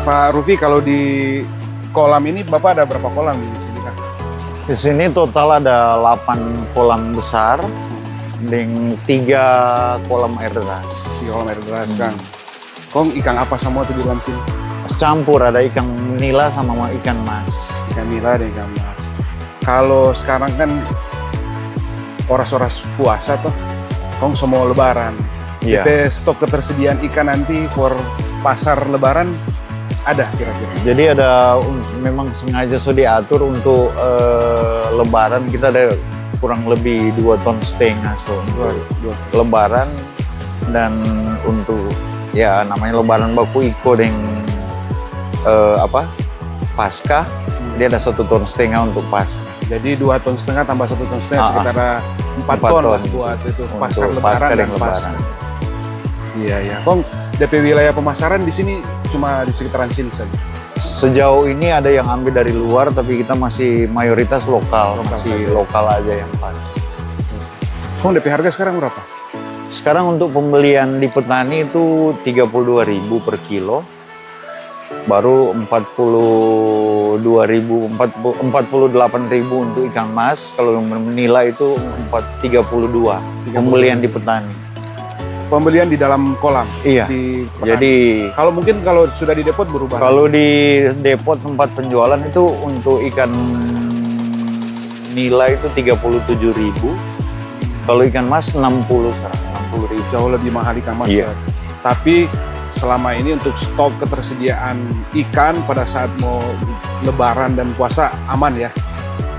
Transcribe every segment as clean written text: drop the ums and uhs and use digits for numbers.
Pak Rufi, kalau di kolam ini Bapak ada berapa kolam di sini kan? Di sini total ada 8 kolam besar dengan 3 kolam air deras. Di kolam air deras kan. Kong ikan apa semua tuh di dalam sini? Campur, ada ikan nila sama ikan mas. Ikan nila dan ikan mas. Kalau sekarang kan oras-oras puasa tuh, Kong semua lebaran. Iya. Kita stok ketersediaan ikan nanti for pasar lebaran ada kira-kira. Jadi ada memang sengaja sudah diatur untuk lebaran kita ada kurang lebih 2,5 ton so untuk lebaran dan untuk ya namanya lebaran baku iko dengan Paskah dia ada 1,5 ton untuk Paskah. Jadi 2,5 ton tambah 1,5 ton sekitar 4 ton lah buat itu pasar untuk lebaran Paskah dan lebaran. Iya ya. Kong DP wilayah pemasaran di sini cuma di sekitaran sini saja. Sejauh ini ada yang ambil dari luar, tapi kita masih mayoritas lokal masih saja. lokal aja yang pakai. Kong DP harga sekarang berapa? Sekarang untuk pembelian di petani itu 32.000 per kilo, baru 48.000 untuk ikan mas. Kalau yang menila itu 32 pembelian di petani. Pembelian di dalam kolam. Iya. Di petani. Jadi kalau sudah di depot berubah. kalau di depot tempat penjualan itu untuk ikan nila itu 37.000. Kalau ikan mas 60.000. Jauh lebih mahal ikan mas. Iya. Tapi selama ini untuk stok ketersediaan ikan pada saat mau lebaran dan puasa aman ya.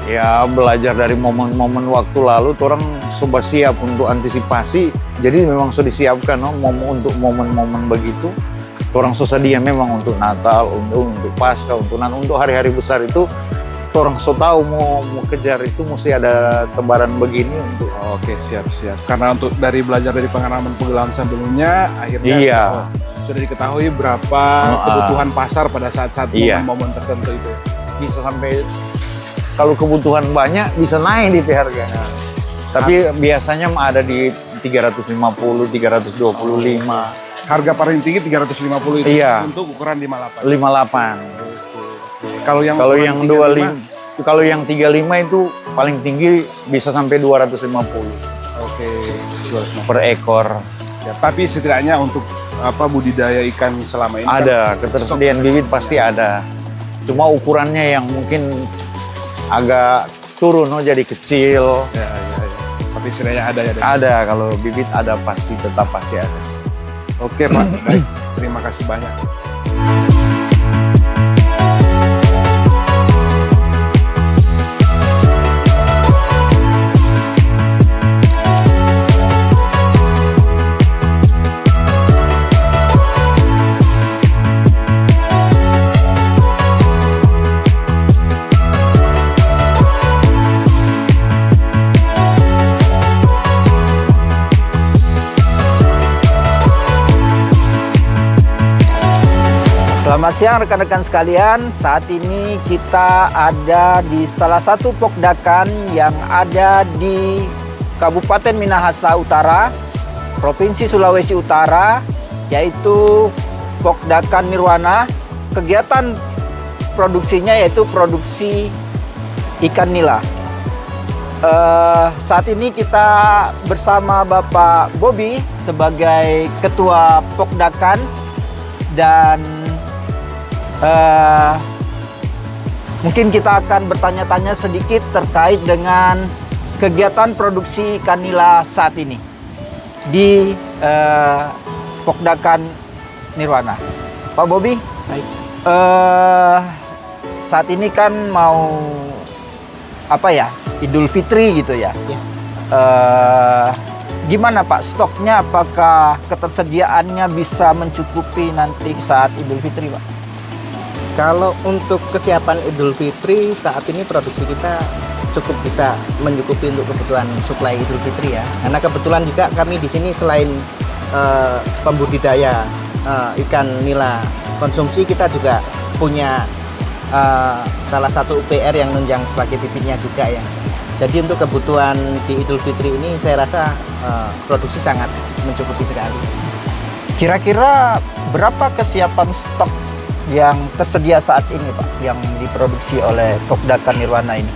Ya belajar dari momen-momen waktu lalu, orang coba siap untuk antisipasi. Jadi memang sudah disiapkan untuk momen-momen begitu. Orang sedia memang untuk Natal, untuk Paskah, untuk hari-hari besar itu. Orang tahu mau kejar itu mesti ada tebaran begini untuk. Oke, siap-siap. Karena untuk dari belajar dari pengalaman sebelumnya, akhirnya Iya. sudah diketahui berapa kebutuhan pasar pada saat-saat momen-momen tertentu itu. Bisa sampai kalau kebutuhan banyak bisa naik di harga. Tapi biasanya ada di 350, 325. Harga paling tinggi 350 itu untuk ukuran 58. 58. Kalau yang 25, kalau yang 35 itu paling tinggi bisa sampai 250. Oke, 250 per ekor. Ya, tapi setidaknya untuk budidaya ikan selama ini ada ketersediaan bibit pasti ada. Cuma ukurannya yang mungkin agak turun jadi kecil. Ya. Tapi setidaknya ada ya. Ada, kalau bibit ada tetap pasti ada. Oke Pak, baik. Terima kasih banyak. Selamat siang rekan-rekan sekalian. Saat ini kita ada di salah satu pokdakan yang ada di Kabupaten Minahasa Utara, Provinsi Sulawesi Utara, yaitu Pokdakan Nirwana. Kegiatan produksinya yaitu produksi ikan nila. Saat ini kita bersama Bapak Bobby sebagai Ketua Pokdakan dan mungkin kita akan bertanya-tanya sedikit terkait dengan kegiatan produksi ikan nila saat ini di Pokdakan Nirwana. Pak Bobby, saat ini kan mau Idul Fitri gitu ya. Gimana Pak stoknya? Apakah ketersediaannya bisa mencukupi nanti saat Idul Fitri, Pak? Kalau untuk kesiapan Idul Fitri saat ini produksi kita cukup bisa mencukupi untuk kebutuhan suplai Idul Fitri ya. Karena kebetulan juga kami di sini selain pembudidaya ikan nila konsumsi, kita juga punya salah satu UPR yang nunjang sebagai bibitnya juga ya. Jadi untuk kebutuhan di Idul Fitri ini saya rasa produksi sangat mencukupi sekali. Kira-kira berapa kesiapan stok yang tersedia saat ini Pak, yang diproduksi oleh Pokdakan Nirwana ini?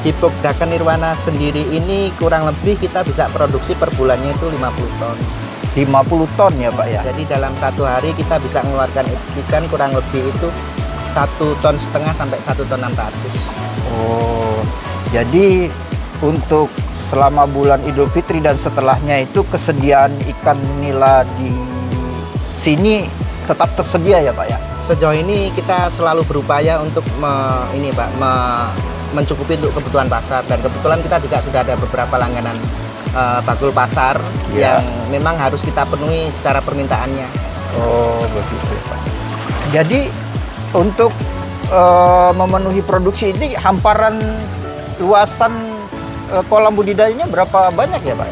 Di Pokdakan Nirwana sendiri ini kurang lebih kita bisa produksi per bulannya itu 50 ton. 50 ton ya Pak ya? Jadi dalam satu hari kita bisa mengeluarkan ikan kurang lebih itu 1,5 ton sampai 1,6 ton. Oh, jadi untuk selama bulan Idul Fitri dan setelahnya itu kesediaan ikan nila di sini tetap tersedia ya Pak ya? Sejauh ini kita selalu berupaya untuk mencukupi untuk kebutuhan pasar, dan kebetulan kita juga sudah ada beberapa langganan bakul pasar yang memang harus kita penuhi secara permintaannya. Oh begitu ya Pak. Jadi untuk memenuhi produksi ini hamparan luasan kolam budidayanya berapa banyak ya Pak?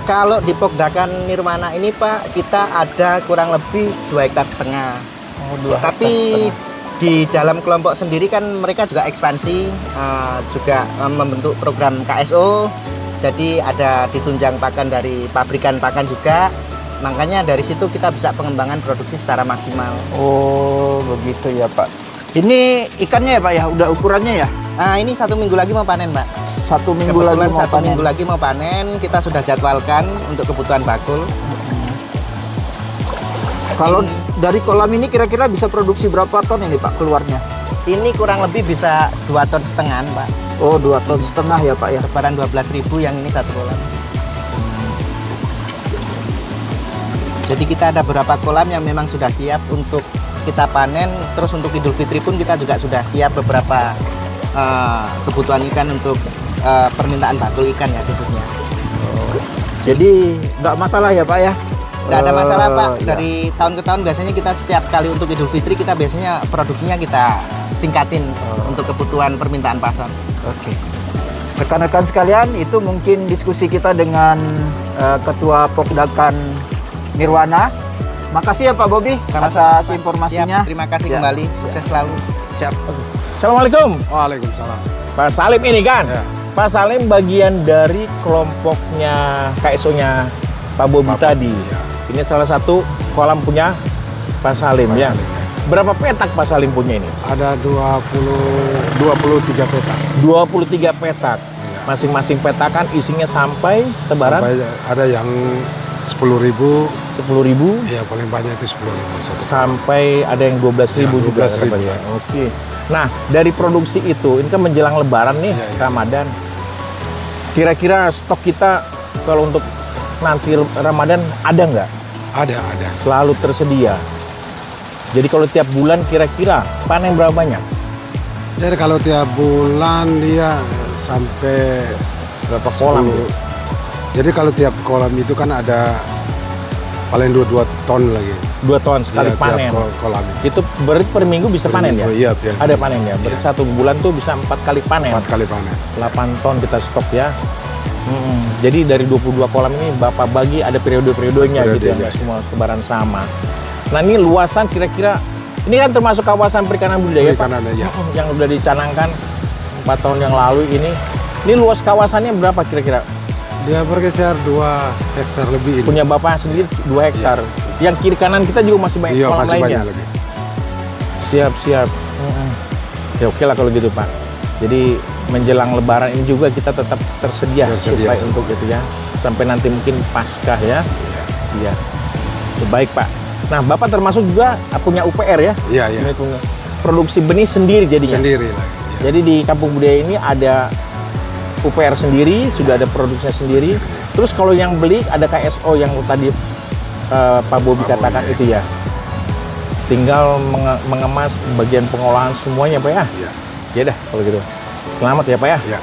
Kalau di Pokdakan Nirwana ini Pak, kita ada kurang lebih 2,5 hektar. Oh, 2 hektar Tapi setengah. di dalam kelompok sendiri kan mereka juga ekspansi, juga membentuk program KSO. Jadi ada ditunjang pakan dari pabrikan pakan juga. Makanya dari situ kita bisa pengembangan produksi secara maksimal. Oh begitu ya Pak. Ini ikannya ya Pak ya, udah ukurannya ya? Nah, ini 1 minggu lagi mau panen, Pak. 1 minggu lagi Kebetulan mau 1 panen. minggu lagi mau panen. Kita sudah jadwalkan untuk kebutuhan bakul. Kalau dari kolam ini kira-kira bisa produksi berapa ton ini Pak keluarnya? Ini kurang lebih bisa 2,5 ton, Pak. Oh 2,5 ton ya Pak ya. Lebaran 12.000 yang ini 1 kolam. Jadi kita ada beberapa kolam yang memang sudah siap untuk kita panen. Terus untuk Idul Fitri pun kita juga sudah siap beberapa kebutuhan ikan untuk permintaan bakul ikan ya khususnya. Jadi nggak masalah ya Pak ya? Nggak ada masalah Pak. Ya. Dari tahun ke tahun biasanya kita setiap kali untuk Idul Fitri kita biasanya produksinya kita tingkatin untuk kebutuhan permintaan pasar. Oke. Rekan-rekan sekalian, itu mungkin diskusi kita dengan Ketua Pokdakan Nirwana. Makasih ya Pak Bobi Sama-sama, atas Pak. informasinya. Siap, terima kasih Ya. kembali. Sukses selalu. Siap. Assalamualaikum, Waalaikumsalam. Pak Salim ini kan? Ya. Pak Salim bagian dari kelompoknya KSO-nya Pak Bobi tadi. Ya. Ini salah satu kolam punya Pak Salim Pak ya. Salim, ya. Berapa petak Pak Salim punya ini? Ada 23 petak. 23 petak. Ya. Masing-masing petakan isinya sampai tebaran Sampai ada yang 10.000, 10.000 ya paling banyak itu 10.000. sampai ada yang 12.000 Ya, juga 12.000. ya. Oke. Nah, dari produksi itu, ini kan menjelang Lebaran nih, Ya, ya. Ramadan. Kira-kira stok kita kalau untuk nanti Ramadan ada nggak? Ada. Selalu tersedia. Jadi kalau tiap bulan kira-kira panen berapa banyak? Jadi kalau tiap bulan dia sampai Berapa kolam? 10. Jadi kalau tiap kolam itu kan ada paling 2 ton lagi. 2 ton sekali Iya, panen. tiap kolam itu. Itu berarti per minggu bisa panen ya? Iya, tiap Ada minggu. panen ya? Berarti Iya. 1 bulan tuh bisa 4 kali panen. 4 kali panen. 8 ton kita stok ya. Jadi dari 22 kolam ini Bapak bagi ada periode-periodenya gitu ya, Periodenya. nggak semua lebaran sama. Nah ini luasan kira-kira, ini kan termasuk kawasan perikanan budidaya Pak? Perikanan, ya. Yang udah dicanangkan 4 tahun yang lalu ini. Ini luas kawasannya berapa kira-kira? Dia berkisar 2 hektar lebih ini. Punya Bapak sendiri 2 hektar. Yang kiri kanan kita juga masih banyak Iya, kolam masih lainnya. banyak lagi. Siap. Ya oke lah kalau gitu Pak. Jadi menjelang Lebaran ini juga kita tetap tersedia Tersedia, supaya untuk itu ya. Sampai nanti mungkin Paskah ya. Iya. Ya, baik Pak. Nah Bapak termasuk juga punya UPR ya? Iya, iya. Ini punya produksi benih sendiri jadinya. Sendiri lagi. Ya. Jadi di Kampung Budaya ini ada UPR sendiri, sudah ada produksinya sendiri. Terus kalau yang beli ada KSO yang tadi Pak Bobi katakan Bobi. itu ya. Tinggal mengemas bagian pengolahan semuanya Pak ya. Iya. Ya dah kalau gitu. Selamat ya Pak ya. Ya.